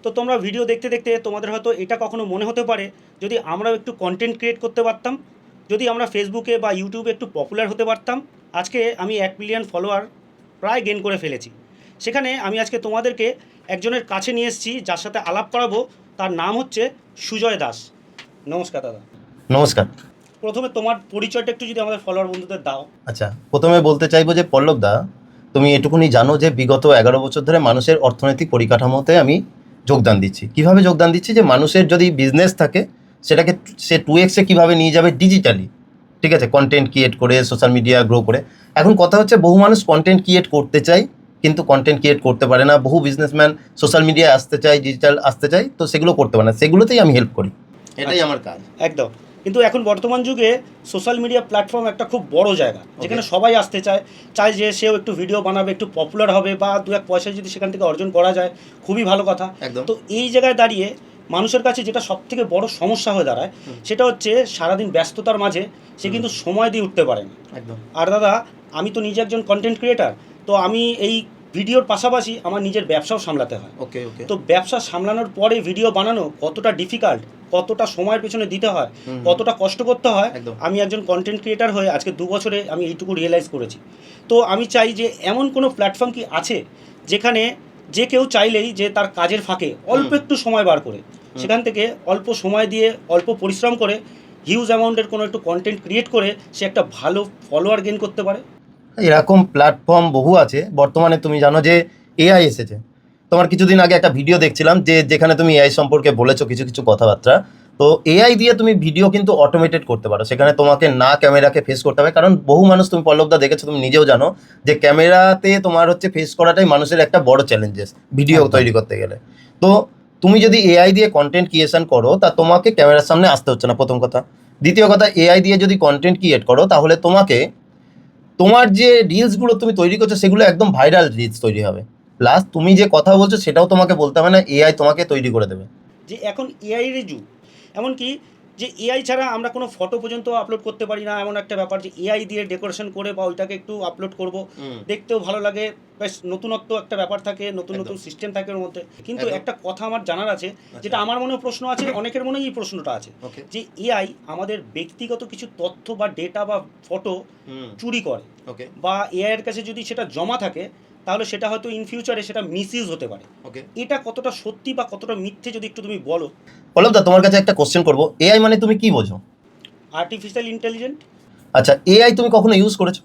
তো তোমরা ভিডিও দেখতে দেখতে তোমাদের হয়তো এটা কখনো মনে হতে পারে যদি আমরাও একটু কন্টেন্ট ক্রিয়েট করতে পারতাম, যদি আমরা ফেসবুকে বা ইউটিউবে একটু পপুলার হতে পারতাম। আজকে আমি 1 মিলিয়ন ফলোয়ার প্রায় গেইন করে ফেলেছি। সেখানে আমি আজকে তোমাদেরকে একজনের কাছে নিয়ে এসেছি যার সাথে আলাপ করাবো। তার নাম হচ্ছে সুজয় দাস। নমস্কার দাদা। নমস্কার। প্রথমে তোমার পরিচয়টা একটু যদি আমাদের ফলোয়ার বন্ধুদের দাও। আচ্ছা, প্রথমে বলতে চাইবো যে পল্লব দা, তুমি এটুকুনি জানো যে বিগত 11 বছর ধরে মানুষের অর্থনৈতিক পরিকাঠামোতে আমি যোগদান দিচ্ছি। কিভাবে যোগদান দিচ্ছি? যে মানুষের যদি বিজনেস থাকে সেটাকে সে 2x কীভাবে নিয়ে যাবে ডিজিটালি, ঠিক আছে, কন্টেন্ট ক্রিয়েট করে, সোশ্যাল মিডিয়া গ্রো করে। এখন কথা হচ্ছে বহু মানুষ কন্টেন্ট ক্রিয়েট করতে চায় কিন্তু কন্টেন্ট ক্রিয়েট করতে পারে না। বহু বিজনেসম্যান সোশ্যাল মিডিয়ায় আসতে চায়, ডিজিটাল আসতে চায়, তো সেগুলো করতে পারে না। সেগুলোতেই আমি হেল্প করি, এটাই আমার কাজ। একদম। কিন্তু এখন বর্তমান যুগে সোশ্যাল মিডিয়া প্ল্যাটফর্ম একটা খুব বড় জায়গা, যেখানে সবাই আসতে চায় যে সেও একটু ভিডিও বানাবে, একটু পপুলার হবে, বা 2-1 পয়সা যদি সেখান থেকে অর্জন করা যায় খুবই ভালো কথা। তো এই জায়গায় দাঁড়িয়ে মানুষের কাছে যেটা সবথেকে বড় সমস্যা হয়ে দাঁড়ায় সেটা হচ্ছে সারাদিন ব্যস্ততার মাঝে সে কিন্তু সময় দিয়ে উঠতে পারে না। আর দাদা, আমি তো নিজে একজন কন্টেন্ট ক্রিয়েটার, তো আমি এই ভিডিওর পাশাপাশি আমার নিজের ব্যবসাও সামলাতে হয়। তো ব্যবসা সামলানোর পরে ভিডিও বানানো কতটা ডিফিকাল্ট, কতটা সময়ের পেছনে দিতে হয়, কতটা কষ্ট করতে হয়, আমি একজন কন্টেন্ট ক্রিয়েটার হয়ে আজকে 2 বছরে আমি এইটুকু রিয়েলাইজ করেছি। তো আমি চাই যে এমন কোনো প্ল্যাটফর্ম কি আছে যেখানে যে কেউ চাইলেই যে তার কাজের ফাঁকে অল্প একটু সময় বার করে সেখান থেকে অল্প সময় দিয়ে অল্প পরিশ্রম করে হিউজ অ্যামাউন্টের কোনো একটু কন্টেন্ট ক্রিয়েট করে সে একটা ভালো ফলোয়ার গেইন করতে পারে। এরকম প্ল্যাটফর্ম বহু আছে। বর্তমানে তুমি জানো যে এআই এসেছে। তোমার কিছুদিন আগে একটা ভিডিও দেখছিলাম যেখানে তুমি এআই সম্পর্কে বলেছো কিছু কিছু কথাবার্তা। তো এআই দিয়ে তুমি ভিডিও কিন্তু অটোমেটেড করতে পারো। সেখানে তোমাকে না ক্যামেরাকে ফেস করতে হবে, কারণ বহু মানুষ, তুমি পল্লবদা দেখেছো, তুমি নিজেও জানো যে ক্যামেরাতে তোমার হচ্ছে ফেস করাটাই মানুষের একটা বড় চ্যালেঞ্জেস ভিডিও তৈরি করতে গেলে। তো তুমি যদি এআই দিয়ে কন্টেন্ট ক্রিয়েশন করো তা তোমাকে ক্যামেরার সামনে আসতে হচ্ছে না, প্রথম কথা। দ্বিতীয় কথা, এআই দিয়ে যদি কন্টেন্ট ক্রিয়েট করো তাহলে তোমার যে রিলসগুলো তুমি তৈরি করছো সেগুলো একদম ভাইরাল রিলস তৈরি হবে। প্লাস তুমি যে কথা বলছো সেটাও তোমাকে বলতে হবে না, এআই তোমাকে তৈরি করে দেবে। যে এখন এআই এর যুগ, এমনকি যে এআই ছাড়া আমরা কোনো ফটো পর্যন্ত আপলোড করতে পারি না, এমন একটা ব্যাপার যে এআই দিয়ে ডেকোরেশন করে বা ওইটাকে একটু আপলোড করব, দেখতেও ভালো লাগে, বেশ নতুনত্ব একটা ব্যাপার থাকে, নতুন নতুন সিস্টেম থাকে ওর মধ্যে। কিন্তু একটা কথা আমার জানার আছে, যেটা আমার মনেও প্রশ্ন আছে, অনেকের মনেই এই প্রশ্নটা আছে, যে এআই আমাদের ব্যক্তিগত কিছু তথ্য বা ডেটা বা ফটো চুরি করে, বা এআই এর কাছে যদি সেটা জমা থাকে তাহলে সেটা হয়তো ইন ফিউচারে সেটা মিসইউজ হতে পারে। এটা কতটা সত্যি বা কতটা মিথ্যে যদি একটু তুমি বলো। পল্লবদা, তোমার কাছে একটা কোশ্চেন করবো, এআই মানে তুমি কি বোঝো? Artificial intelligent. আচ্ছা, এআই তুমি কখনো ইউজ করেছো?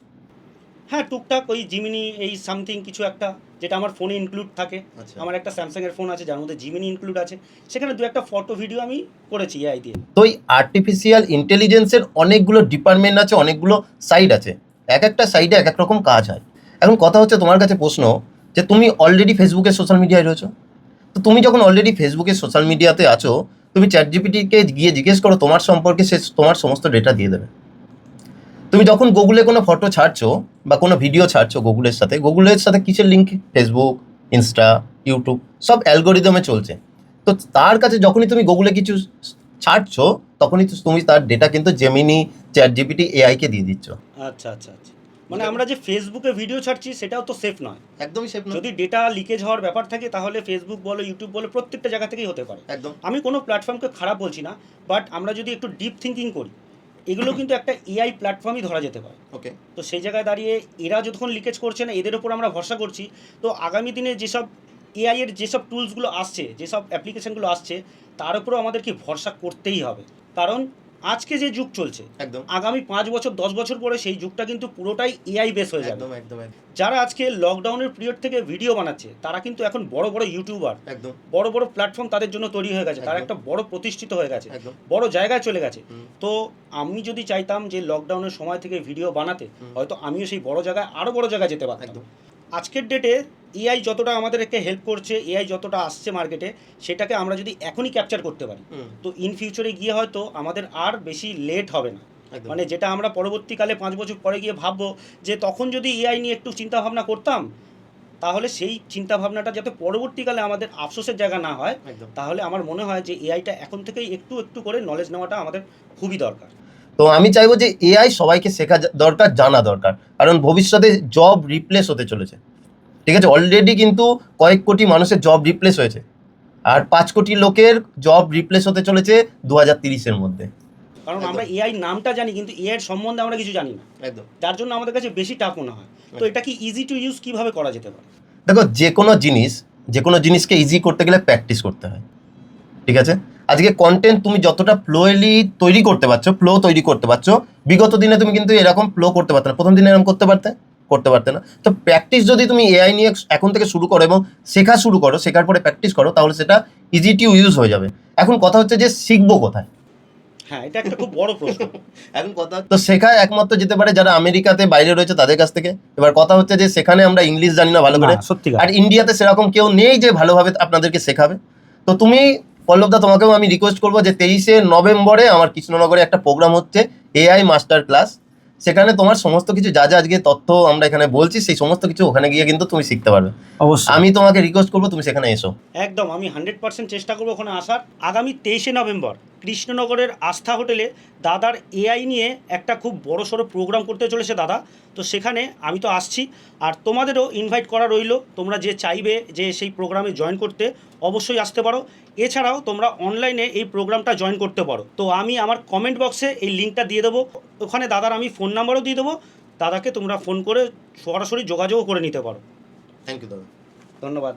হ্যাঁ, টুকটাক ওই জিমিনি, এই সামথিং কিছু একটা, যেটা আমার ফোনে ইনক্লুড থাকে। আমার একটা স্যামসাংয়ের ফোন আছে যার মধ্যে জিমিনি ইনক্লুড আছে, সেখানে 2-1 ফটো ভিডিও আমি করেছি এআই দিয়ে। তো এই আর্টিফিশিয়াল ইন্টেলিজেন্সের অনেকগুলো ডিপার্টমেন্ট আছে, অনেকগুলো সাইড আছে, এক একটা সাইডে এক এক রকম কাজ হয়। এখন কথা হচ্ছে, তোমার কাছে প্রশ্ন যে তুমি অলরেডি ফেসবুকে সোশ্যাল মিডিয়ায় রয়েছো। তো তুমি যখন অলরেডি ফেসবুকে সোশ্যাল মিডিয়াতে আছো, তুমি চ্যাটজিপিটিকে গিয়ে জিজ্ঞেস করো তোমার সম্পর্কে, সে তোমার সমস্ত ডেটা দিয়ে দেবে। তুমি যখন গুগলে কোনো ফটো ছাড়ছো বা কোনো ভিডিও ছাড়ছো গুগলের সাথে কিসের লিঙ্ক? ফেসবুক, ইনস্টা, ইউটিউব, সব অ্যালগোরিদমে চলছে। তো তার কাছে যখনই তুমি গুগলে কিছু ছাড়ছো তখনই তুমি তার ডেটা কিন্তু জেমিনি, চ্যাটজিপিটি, এআইকে দিয়ে দিচ্ছ। আচ্ছা আচ্ছা আচ্ছা, মানে আমরা যে ফেসবুকে ভিডিও ছাড়ছি সেটাও তো সেফ নয়। একদমই সেফ নয়। যদি ডেটা লিকেজ হওয়ার ব্যাপার থাকে তাহলে ফেসবুক বলো, ইউটিউব বলো, প্রত্যেকটা জায়গা থেকেই হতে পারে। একদম। আমি কোনো প্ল্যাটফর্মকে খারাপ বলছি না, বাট আমরা যদি একটু ডিপ থিঙ্কিং করি, এগুলো কিন্তু একটা এআই প্ল্যাটফর্মই ধরা যেতে পারে। তো সেই জায়গায় দাঁড়িয়ে এরা যতক্ষণ লিকেজ করছে না, এদের ওপর আমরা ভরসা করছি, তো আগামী দিনে যেসব এআই এর যেসব টুলসগুলো আসছে, যেসব অ্যাপ্লিকেশনগুলো আসছে, তার উপরেও আমাদের কি ভরসা করতেই হবে। কারণ আজকে যে যুগ চলছে, আগামী 5 বছর 10 বছর পরে সেই যুগটা কিন্তু পুরোটাই এআই বেস হয়ে যাবে। যারা আজকে লকডাউনের পিরিয়ড থেকে ভিডিও বানাচ্ছে তারা কিন্তু এখন বড় বড় ইউটিউবার, বড় বড় প্ল্যাটফর্ম তাদের জন্য তৈরি হয়ে গেছে, তারা একটা বড় প্রতিষ্ঠিত হয়ে গেছে, বড় জায়গায় চলে গেছে। তো আমি যদি চাইতাম যে লকডাউনের সময় থেকে ভিডিও বানাতে, হয়তো আমিও সেই বড় জায়গায়, আরও বড় জায়গায় যেতে পারতাম। আজকের ডেটে এআই যতটা আমাদেরকে হেল্প করছে, এআই যতটা আসছে মার্কেটে, সেটাকে আমরা যদি এখনই ক্যাপচার করতে পারি, তো ইন ফিউচারে গিয়ে হয়তো আমাদের আর বেশি লেট হবে না। মানে যেটা আমরা পরবর্তীকালে 5 বছর পরে গিয়ে ভাববো যে তখন যদি এআই নিয়ে একটু চিন্তা ভাবনা করতাম, তাহলে সেই চিন্তা ভাবনাটা যাতে পরবর্তীকালে আমাদের আফসোসের জায়গা না হয়, তাহলে আমার মনে হয় যে এআইটা এখন থেকেই একটু একটু করে নলেজ নেওয়াটা আমাদের খুবই দরকার। তো আমি চাইবো যে এআই সবাইকে শেখা দরকার, জানা দরকার, কারণ ভবিষ্যতে জব রিপ্লেস হতে চলেছে। ঠিক আছে, অলরেডি কিন্তু কয়েক কোটি মানুষের জব রিপ্লেস হয়েছে। আর 5 কোটি লোকের জব রিপ্লেস হতে চলেছে 2030-এর মধ্যে। কারণ আমরা এআই নামটা জানি কিন্তু এআই এর সম্বন্ধে আমরা কিছু জানি না, একদম। যার জন্য আমাদের কাছে বেশি টাফ মনে হয়। তো এটা কি ইজি টু ইউজ কিভাবে করা যেতে পারে? দেখো, যে কোনো জিনিসকে ইজি করতে গেলে প্র্যাকটিস করতে হয়, ঠিক আছে? আজকে কন্টেন্ট তুমি যতটা ফ্লোলি তৈরি করতে পারছো, বিগত দিনে তুমি কিন্তু এরকম ফ্লো করতে পারতে না। প্রথম দিনে এরকম করতে পারতে না। তো প্র্যাকটিস যদি তুমি এআই নিয়ে এখন থেকে শুরু করো এবং শেখার পরে প্র্যাকটিস করো, তাহলে সেটা ইজি টু ইউজ হয়ে যাবে। এখন কথা হচ্ছে যে শিখবো কোথায়? হ্যাঁ, এটা একটা খুব বড় প্রশ্ন। এখন কথা তো শেখা একমাত্র যেতে পারে যারা আমেরিকাতে বাইরে রয়েছে তাদের কাছ থেকে। এবার কথা হচ্ছে যে সেখানে আমরা ইংলিশ জানি না ভালো করে, সত্যিকার। আর ইন্ডিয়াতে সেরকম কেউ নেই যে ভালোভাবে আপনাদেরকে শেখাবে। তো তুমি পল্লবদা, তোমাকেও আমি রিকোয়েস্ট করবো যে 23শে নভেম্বরে আমার কৃষ্ণনগরে একটা প্রোগ্রাম হচ্ছে এআই মাস্টার ক্লাস। সেখানে তোমার সমস্ত কিছু যা আজকে তথ্য আমরা এখানে বলছি, সেই সমস্ত কিছু ওখানে গিয়ে কিন্তু তুমি শিখতে পারবে। অবশ্যই আমি তোমাকে রিকোয়েস্ট করবো তুমি সেখানে এসো। একদম, আমি 100% চেষ্টা করবো ওখানে আসার। আগামী 23শে নভেম্বর কৃষ্ণনগরের আস্থা হোটেলে দাদার এআই নিয়ে একটা খুব বড়সড় প্রোগ্রাম করতে চলেছে দাদা। তো সেখানে আমি তো আসছি, আর তোমাদেরও ইনভাইট করা রইলো। তোমরা যে চাইবে যে সেই প্রোগ্রামে জয়েন করতে, অবশ্যই আসতে পারো। এছাড়াও তোমরা অনলাইনে এই প্রোগ্রামটা জয়েন করতে পারো। তো আমি আমার কমেন্ট বক্সে এই লিঙ্কটা দিয়ে দেবো, ওখানে দাদার আমি ফোন নাম্বারও দিয়ে দেবো। দাদাকে তোমরা ফোন করে সরাসরি যোগাযোগও করে নিতে পারো। থ্যাংক ইউ দাদা, ধন্যবাদ।